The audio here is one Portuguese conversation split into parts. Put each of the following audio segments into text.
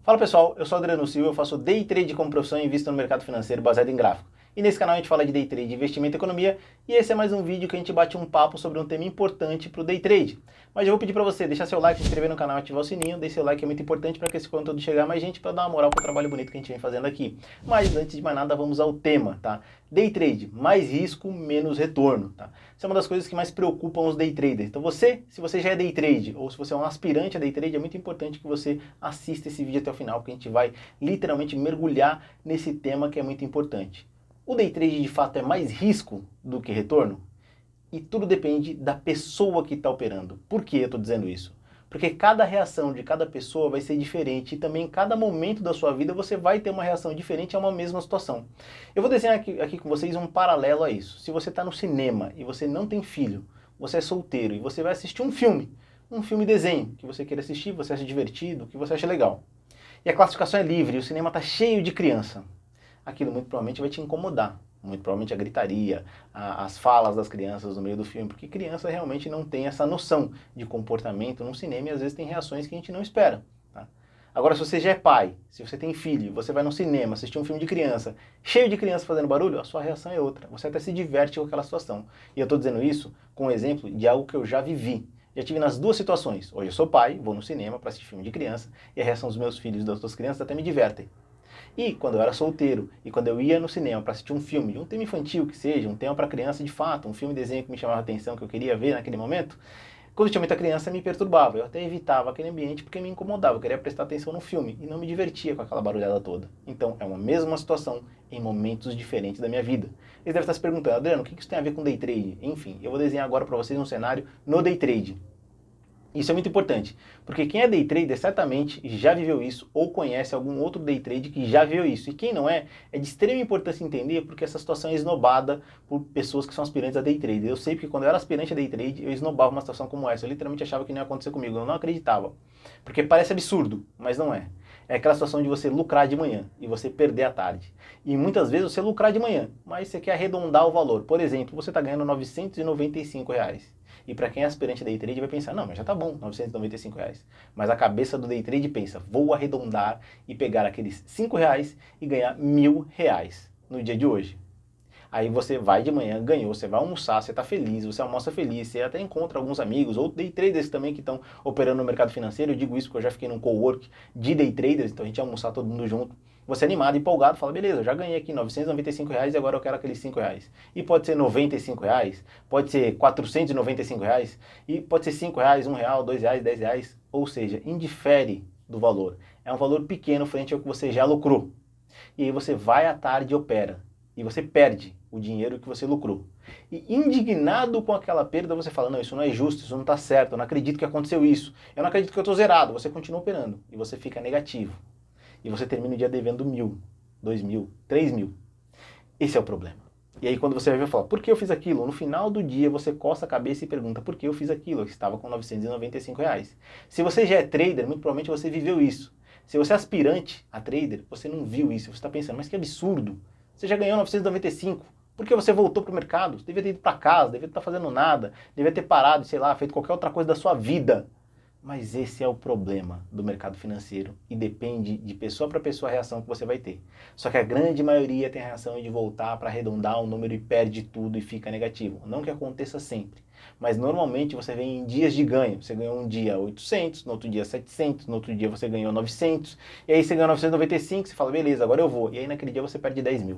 Fala pessoal, eu sou Adriano Silva, eu faço Day Trade como profissão e invisto no mercado financeiro baseado em gráfico. E nesse canal a gente fala de Day Trade, investimento e economia, e esse é mais um vídeo que a gente bate um papo sobre um tema importante para o Day Trade. Mas eu vou pedir para você deixar seu like, se inscrever no canal, ativar o sininho, deixe seu like, é muito importante para que esse conteúdo chegue a mais gente, para dar uma moral para o trabalho bonito que a gente vem fazendo aqui. Mas antes de mais nada, vamos ao tema, tá? Day Trade, mais risco, menos retorno, tá? Isso é uma das coisas que mais preocupam os Day Traders. Então se você já é Day Trade, ou se você é um aspirante a Day Trade, é muito importante que você assista esse vídeo até o final, porque a gente vai literalmente mergulhar nesse tema que é muito importante. O Day Trade de fato é mais risco do que retorno? E tudo depende da pessoa que está operando. Por que eu estou dizendo isso? Porque cada reação de cada pessoa vai ser diferente e também em cada momento da sua vida você vai ter uma reação diferente a uma mesma situação. Eu vou desenhar aqui com vocês um paralelo a isso. Se você está no cinema e você não tem filho, você é solteiro e você vai assistir um filme desenho que você queira assistir, você acha divertido, que você acha legal. E a classificação é livre, e o cinema está cheio de criança. Aquilo muito provavelmente vai te incomodar. Muito provavelmente a gritaria, as falas das crianças no meio do filme, porque criança realmente não tem essa noção de comportamento no cinema e às vezes tem reações que a gente não espera. Tá? Agora, se você já é pai, se você tem filho, você vai no cinema assistir um filme de criança, cheio de criança fazendo barulho, a sua reação é outra. Você até se diverte com aquela situação. E eu estou dizendo isso com um exemplo de algo que eu já vivi. Já tive nas duas situações. Hoje eu sou pai, vou no cinema para assistir filme de criança e a reação dos meus filhos e das outras crianças até me divertem. E quando eu era solteiro, e quando eu ia no cinema para assistir um filme, um tema infantil que seja, um tema para criança de fato, um filme desenho que me chamava a atenção, que eu queria ver naquele momento, quando tinha muita criança me perturbava, eu até evitava aquele ambiente porque me incomodava, eu queria prestar atenção no filme e não me divertia com aquela barulhada toda. Então é uma mesma situação em momentos diferentes da minha vida. Eles devem estar se perguntando, Adriano, o que isso tem a ver com day trade? Enfim, eu vou desenhar agora para vocês um cenário no day trade. Isso é muito importante, porque quem é day trader certamente já viveu isso ou conhece algum outro day trader que já viveu isso. E quem não é, é de extrema importância entender porque essa situação é esnobada por pessoas que são aspirantes a day trader. Eu sei porque quando eu era aspirante a day trade, eu esnobava uma situação como essa. Eu literalmente achava que não ia acontecer comigo, eu não acreditava. Porque parece absurdo, mas não é. É aquela situação de você lucrar de manhã e você perder à tarde. E muitas vezes você lucrar de manhã, mas você quer arredondar o valor. Por exemplo, você está ganhando R$ 995. E para quem é aspirante a day trade vai pensar, não, mas já tá bom, R$ 995. Mas a cabeça do day trade pensa, vou arredondar e pegar aqueles R$ 5 e ganhar R$ 1.000 no dia de hoje. Aí você vai de manhã, ganhou, você vai almoçar, você tá feliz, você almoça feliz, você até encontra alguns amigos, ou day traders também que estão operando no mercado financeiro. Eu digo isso porque eu já fiquei num cowork de day traders, então a gente ia almoçar todo mundo junto. Você animado, empolgado, fala, beleza, eu já ganhei aqui R$ 995 e agora eu quero aqueles R$ 5. E pode ser R$ 95, pode ser R$ 495, e pode ser R$ 5, R$ 1, R$ 2, R$ 10, ou seja, indifere do valor. É um valor pequeno frente ao que você já lucrou. E aí você vai à tarde e opera. E você perde o dinheiro que você lucrou. E indignado com aquela perda, você fala, não, isso não é justo, isso não está certo, eu não acredito que aconteceu isso, eu não acredito que eu estou zerado. Você continua operando e você fica negativo. E você termina o dia devendo 1.000, 2.000, 3.000. Esse é o problema. E aí quando você vai ver, fala, por que eu fiz aquilo? No final do dia você coça a cabeça e pergunta, por que eu fiz aquilo? Eu estava com R$ 995. Se você já é trader, muito provavelmente você viveu isso. Se você é aspirante a trader, você não viu isso. Você está pensando, mas que absurdo. Você já ganhou 995. Por que você voltou para o mercado? Você devia ter ido para casa, devia estar fazendo nada, devia ter parado, sei lá, feito qualquer outra coisa da sua vida. Mas esse é o problema do mercado financeiro e depende de pessoa para pessoa a reação que você vai ter. Só que a grande maioria tem a reação de voltar para arredondar o número e perde tudo e fica negativo. Não que aconteça sempre, mas normalmente você vem em dias de ganho. Você ganhou um dia 800, no outro dia 700, no outro dia você ganhou 900, e aí você ganhou 995, você fala, beleza, agora eu vou. E aí naquele dia você perde 10.000.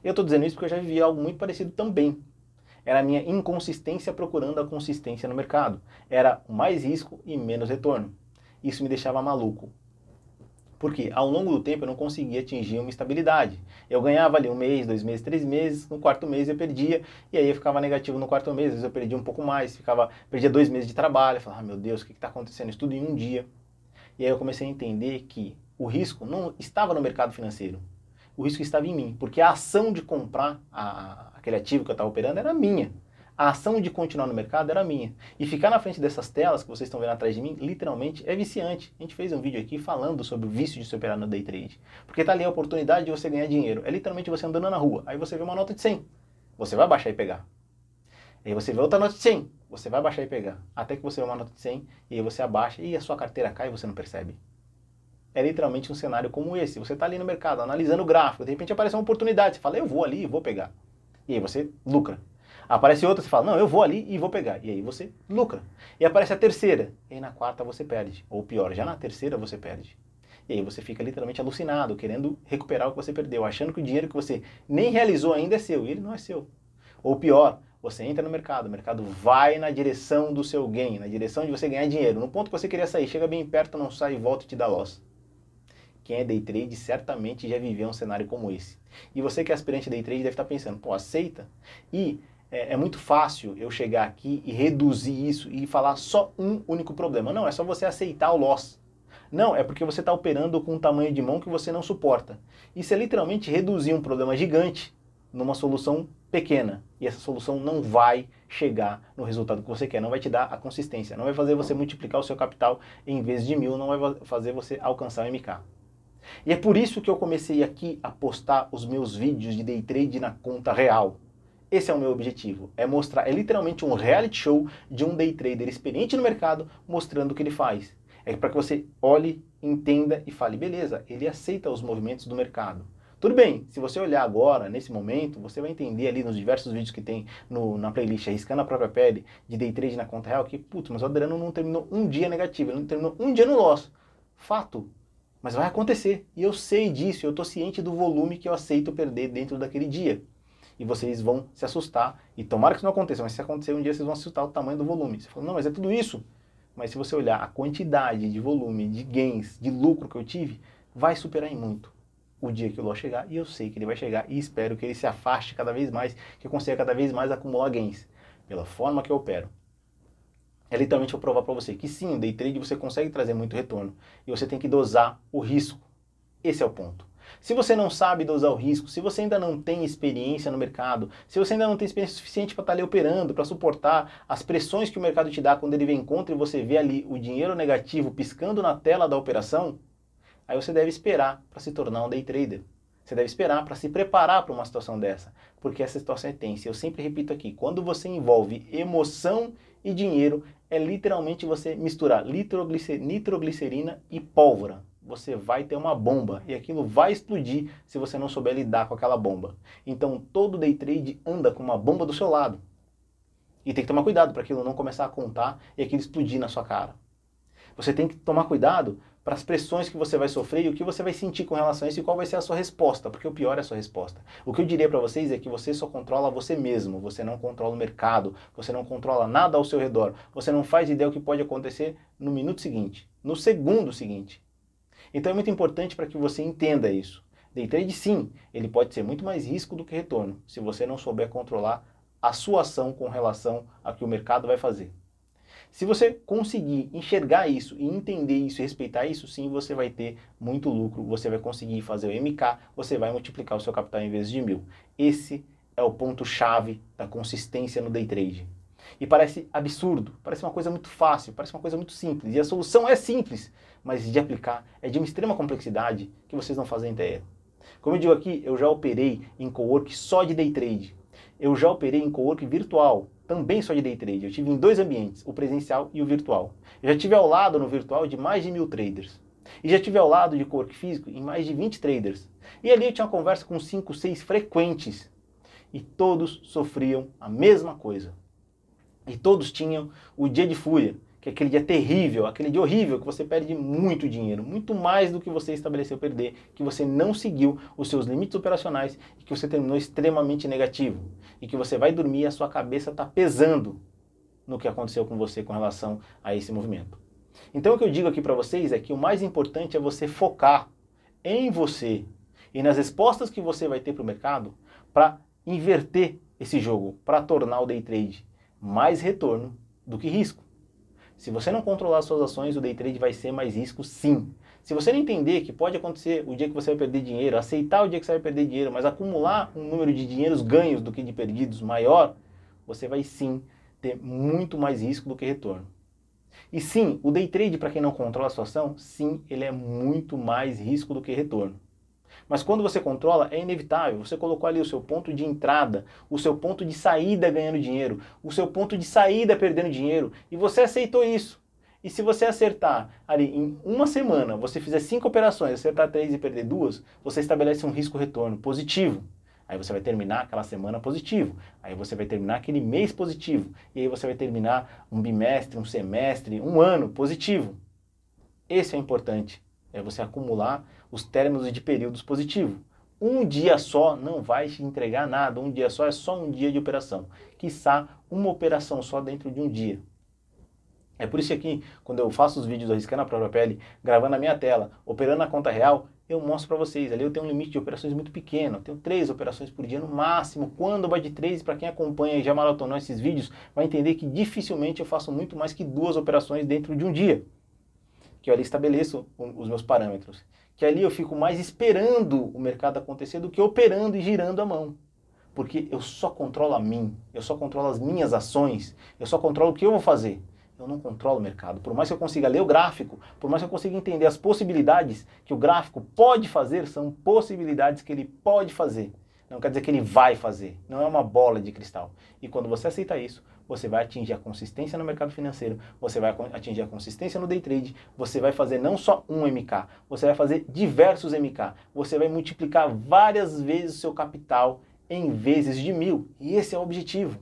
Eu estou dizendo isso porque eu já vivi algo muito parecido também. Era a minha inconsistência procurando a consistência no mercado. Era mais risco e menos retorno. Isso me deixava maluco. Porque ao longo do tempo eu não conseguia atingir uma estabilidade. Eu ganhava ali 1 mês, 2 meses, 3 meses, no quarto mês eu perdia, e aí eu ficava negativo no quarto mês, às vezes eu perdia um pouco mais, perdia 2 meses de trabalho, eu falava, meu Deus, o que está acontecendo? Isso tudo em um dia. E aí eu comecei a entender que o risco não estava no mercado financeiro, o risco estava em mim, porque a ação de comprar aquele ativo que eu estava operando era minha. A ação de continuar no mercado era minha. E ficar na frente dessas telas que vocês estão vendo atrás de mim, literalmente, é viciante. A gente fez um vídeo aqui falando sobre o vício de se operar no day trade. Porque tá ali a oportunidade de você ganhar dinheiro. É literalmente você andando na rua. Aí você vê uma nota de 100. Você vai baixar e pegar. Aí você vê outra nota de 100. Você vai baixar e pegar. Até que você vê uma nota de 100 e aí você abaixa e a sua carteira cai e você não percebe. é literalmente um cenário como esse. Você está ali no mercado, analisando o gráfico, de repente aparece uma oportunidade, você fala, eu vou ali e vou pegar. E aí você lucra. Aparece outra, você fala, não, eu vou ali e vou pegar. E aí você lucra. E aparece a terceira, e aí na quarta você perde. Ou pior, já na terceira você perde. E aí você fica literalmente alucinado, querendo recuperar o que você perdeu, achando que o dinheiro que você nem realizou ainda é seu, e ele não é seu. Ou pior, você entra no mercado, o mercado vai na direção do seu gain, na direção de você ganhar dinheiro. No ponto que você queria sair, chega bem perto, não sai, volta e te dá loss. Quem é day trade certamente já viveu um cenário como esse. E você que é aspirante day trade deve estar pensando, pô, aceita? E é muito fácil eu chegar aqui e reduzir isso e falar só um único problema. Não, é só você aceitar o loss. Não, é porque você está operando com um tamanho de mão que você não suporta. Isso é literalmente reduzir um problema gigante numa solução pequena. E essa solução não vai chegar no resultado que você quer, não vai te dar a consistência, não vai fazer você multiplicar o seu capital em vez de 1000, não vai fazer você alcançar o MK. E é por isso que eu comecei aqui a postar os meus vídeos de day trade na conta real. Esse é o meu objetivo, é mostrar, é literalmente um reality show de um day trader experiente no mercado mostrando o que ele faz. É para que você olhe, entenda e fale, beleza, ele aceita os movimentos do mercado. Tudo bem, se você olhar agora, nesse momento, você vai entender ali nos diversos vídeos que tem na playlist Arriscando a Própria Pele, de day trade na conta real, que, putz, mas o Adriano não terminou um dia negativo, ele não terminou um dia no loss. Fato. Mas vai acontecer. E eu sei disso, eu estou ciente do volume que eu aceito perder dentro daquele dia. E vocês vão se assustar, e tomara que isso não aconteça, mas se acontecer um dia vocês vão assustar o tamanho do volume. Você fala, não, mas é tudo isso. Mas se você olhar a quantidade de volume, de gains, de lucro que eu tive, vai superar em muito o dia que o loss chegar, e eu sei que ele vai chegar, e espero que ele se afaste cada vez mais, que eu consiga cada vez mais acumular gains, pela forma que eu opero. É literalmente eu provar para você que sim, o day trade você consegue trazer muito retorno, e você tem que dosar o risco. Esse é o ponto. Se você não sabe dosar o risco, se você ainda não tem experiência no mercado, se você ainda não tem experiência suficiente para estar ali operando, para suportar as pressões que o mercado te dá quando ele vem contra e você vê ali o dinheiro negativo piscando na tela da operação, aí você deve esperar para se tornar um day trader. Você deve esperar para se preparar para uma situação dessa, porque essa situação é tensa. Eu sempre repito aqui, quando você envolve emoção e dinheiro, é literalmente você misturar nitroglicerina e pólvora. Você vai ter uma bomba e aquilo vai explodir se você não souber lidar com aquela bomba. Então todo day trade anda com uma bomba do seu lado. E tem que tomar cuidado para aquilo não começar a contar e aquilo explodir na sua cara. Você tem que tomar cuidado para as pressões que você vai sofrer e o que você vai sentir com relação a isso e qual vai ser a sua resposta, porque o pior é a sua resposta. O que eu diria para vocês é que você só controla você mesmo, você não controla o mercado, você não controla nada ao seu redor, você não faz ideia do que pode acontecer no minuto seguinte, no segundo seguinte. Então é muito importante para que você entenda isso. Day trade sim, ele pode ser muito mais risco do que retorno, se você não souber controlar a sua ação com relação ao que o mercado vai fazer. Se você conseguir enxergar isso e entender isso e respeitar isso, sim, você vai ter muito lucro, você vai conseguir fazer o MK, você vai multiplicar o seu capital em vez de 1000. Esse é o ponto-chave da consistência no day trade. E parece absurdo, parece uma coisa muito fácil, parece uma coisa muito simples. E a solução é simples, mas de aplicar é de uma extrema complexidade que vocês não fazem ideia. Como eu digo aqui, eu já operei em cowork só de day trade. Eu já operei em cowork virtual, também só de day trade. Eu tive em 2 ambientes, o presencial e o virtual. Eu já tive ao lado no virtual de mais de 1000 traders. E já tive ao lado de cowork físico em mais de 20 traders. E ali eu tinha uma conversa com 5, 6 frequentes. E todos sofriam a mesma coisa. E todos tinham o dia de fúria, que é aquele dia terrível, aquele dia horrível que você perde muito dinheiro, muito mais do que você estabeleceu perder, que você não seguiu os seus limites operacionais e que você terminou extremamente negativo. E que você vai dormir e a sua cabeça está pesando no que aconteceu com você com relação a esse movimento. Então o que eu digo aqui para vocês é que o mais importante é você focar em você e nas respostas que você vai ter para o mercado para inverter esse jogo, para tornar o day trade mais retorno do que risco. Se você não controlar as suas ações, o day trade vai ser mais risco sim. Se você não entender que pode acontecer o dia que você vai perder dinheiro, aceitar o dia que você vai perder dinheiro, mas acumular um número de dinheiros ganhos do que de perdidos maior, você vai sim ter muito mais risco do que retorno. E sim, o day trade, para quem não controla a sua ação, sim, ele é muito mais risco do que retorno. Mas quando você controla, é inevitável. Você colocou ali o seu ponto de entrada, o seu ponto de saída ganhando dinheiro, o seu ponto de saída perdendo dinheiro, e você aceitou isso. E se você acertar ali em uma semana, você fizer 5 operações, acertar 3 e perder 2, você estabelece um risco-retorno positivo. Aí você vai terminar aquela semana positivo, aí você vai terminar aquele mês positivo, e aí você vai terminar um bimestre, um semestre, um ano positivo. Esse é importante, é você acumular os términos de períodos positivos. Um dia só não vai te entregar nada, um dia só é só um dia de operação. Quiçá uma operação só dentro de um dia. É por isso que aqui, quando eu faço os vídeos arriscando a própria pele, gravando a minha tela, operando na conta real, eu mostro para vocês. Ali eu tenho um limite de operações muito pequeno, eu tenho 3 operações por dia no máximo. Quando vai de 3, para quem acompanha e já maratonou esses vídeos, vai entender que dificilmente eu faço muito mais que 2 operações dentro de um dia. Que eu ali estabeleço os meus parâmetros. Que ali eu fico mais esperando o mercado acontecer do que operando e girando a mão. Porque eu só controlo a mim, eu só controlo as minhas ações, eu só controlo o que eu vou fazer. Eu não controlo o mercado. Por mais que eu consiga ler o gráfico, por mais que eu consiga entender as possibilidades que o gráfico pode fazer, são possibilidades que ele pode fazer. Não quer dizer que ele vai fazer. Não é uma bola de cristal. E quando você aceita isso, você vai atingir a consistência no mercado financeiro, você vai atingir a consistência no day trade, você vai fazer não só um MK, você vai fazer diversos MK. Você vai multiplicar várias vezes o seu capital em vezes de 1000. E esse é o objetivo.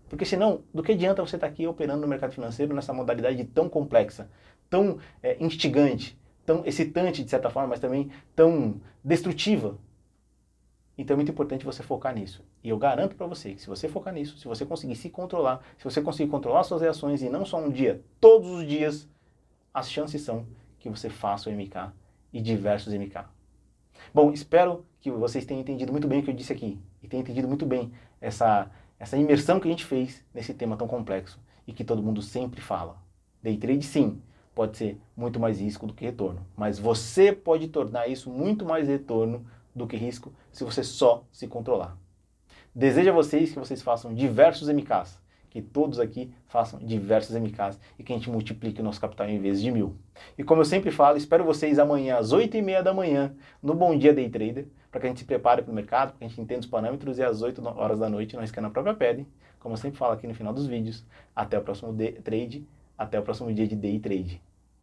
Porque senão, do que adianta você estar aqui operando no mercado financeiro nessa modalidade tão complexa, tão instigante, tão excitante de certa forma, mas também tão destrutiva? Então é muito importante você focar nisso. E eu garanto para você que se você focar nisso, se você conseguir se controlar, se você conseguir controlar suas reações e não só um dia, todos os dias, as chances são que você faça o MK e diversos MK. Bom, espero que vocês tenham entendido muito bem o que eu disse aqui e tenham entendido muito bem essa imersão que a gente fez nesse tema tão complexo e que todo mundo sempre fala. Day trade, sim, pode ser muito mais risco do que retorno, mas você pode tornar isso muito mais retorno do que risco se você só se controlar. Desejo a vocês que vocês façam diversos MKs, que todos aqui façam diversos MKs e que a gente multiplique o nosso capital em vezes de 1000. E como eu sempre falo, espero vocês amanhã às 8h30 da manhã no Bom Dia Day Trader, para que a gente se prepare para o mercado, para que a gente entenda os parâmetros e às 8 horas da noite nós riscando a própria pele, como eu sempre falo aqui no final dos vídeos. Até o próximo trade, até o próximo dia de Day Trade.